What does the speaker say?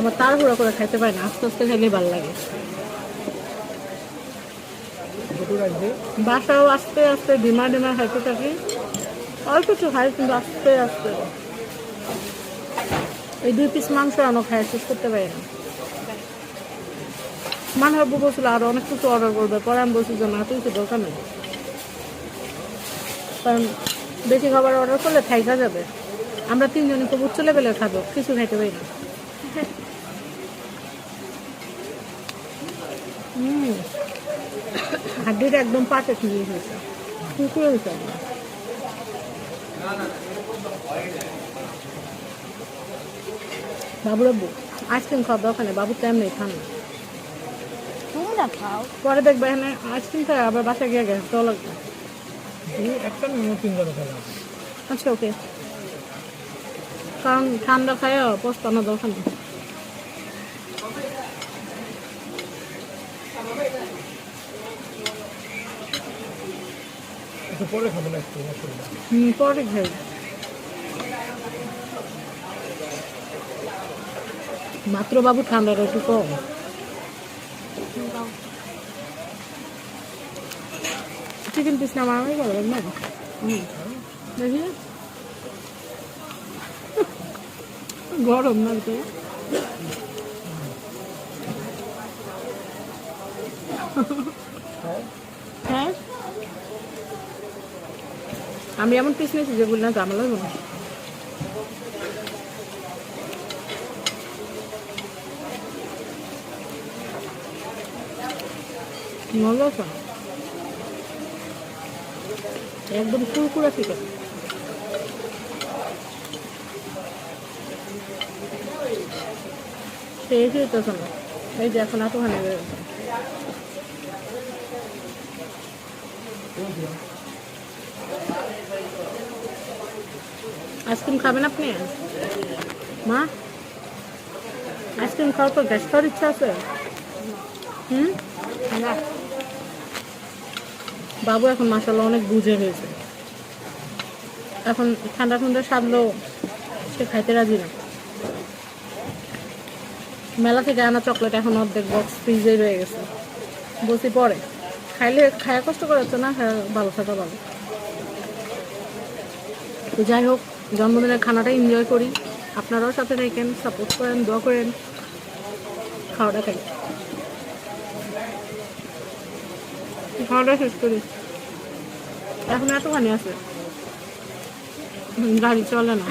আমার তাড়াহুড়া করে খাইতে পারি না, আস্তে আস্তে খেলে ভালো লাগে। বাসাও আস্তে আস্তে ডিমা ডিমা খাইতে থাকি, অল্প একটু খাই কিন্তু আস্তে আস্তে। এই 2 পিস মাংস আনো খাই শেষ করতে পারি না। মানে হাবু বলছিল আরো অনেক কিছু অর্ডার করবে, পরে আমি বলছি যে না তুই তো দরকার নেই, কারণ বেশি খাবার অর্ডার করলে থাইকা যাবে। আমরা 3 জনই খুব উচ্চ লেভেলের খাবো, কিছু খাইতে পারি না। হাড্ডিটা একদম পারফেক্ট নিয়ে হয়েছে, কুকুরে হয়েছে। বাবুর আব্বু আইসক্রিম খাওয়ার দরকার নেই, বাবুর টাইম নেই, খান না। তোমরা খাও। পরে দেখবে এখানে আইসক্রিম খায় আবার বাসায় গিয়ে গেছে তো লাগবে। আচ্ছা ওকে, কারণ ঠান্ডা খায় পস্তানো দরকার নেই। পরে খাবো না একটু। পরে খাই। মাত্র বাবু ঠান্ডাটা একটু কম। চিকেন পিস না মারামারি করবেন না, দেখি গরম না তো। হ্যাঁ আমি এমন পিস নিয়েছি যেগুলো না ঝামেলা হবে না। মজা আছে, একদম কুরকুরা চিকেন। শেষ হইতেছে না, এই যে এখন এতখানি বেরোচ্ছে। আইসক্রিম খাবেন আপনি? মা আইসক্রিম খাওয়ার পর গ্যাস খাওয়ার ইচ্ছা আছে? না বাবু এখন মাশাআল্লাহ অনেক বুঝে হয়েছে, এখন ঠান্ডা ঠান্ডা সারলেও সে খাইতে রাজি না। মেলা থেকে আনা চকলেট এখন অর্ধেক বক্স ফ্রিজে রয়ে গেছে, বসি পরে খাইলে খায়া কষ্ট করাচ্ছে না, ভালো থাকা ভালো। তো যাই হোক, জন্মদিনের খানাটা এনজয় করি, আপনারাও সাথে থাকেন, সাপোর্ট করেন, দোয়া করেন, খাওয়াটা খাই। খাওয়াটা শেষ করি, এখন এতখানি আছে, গাড়ি চলে না।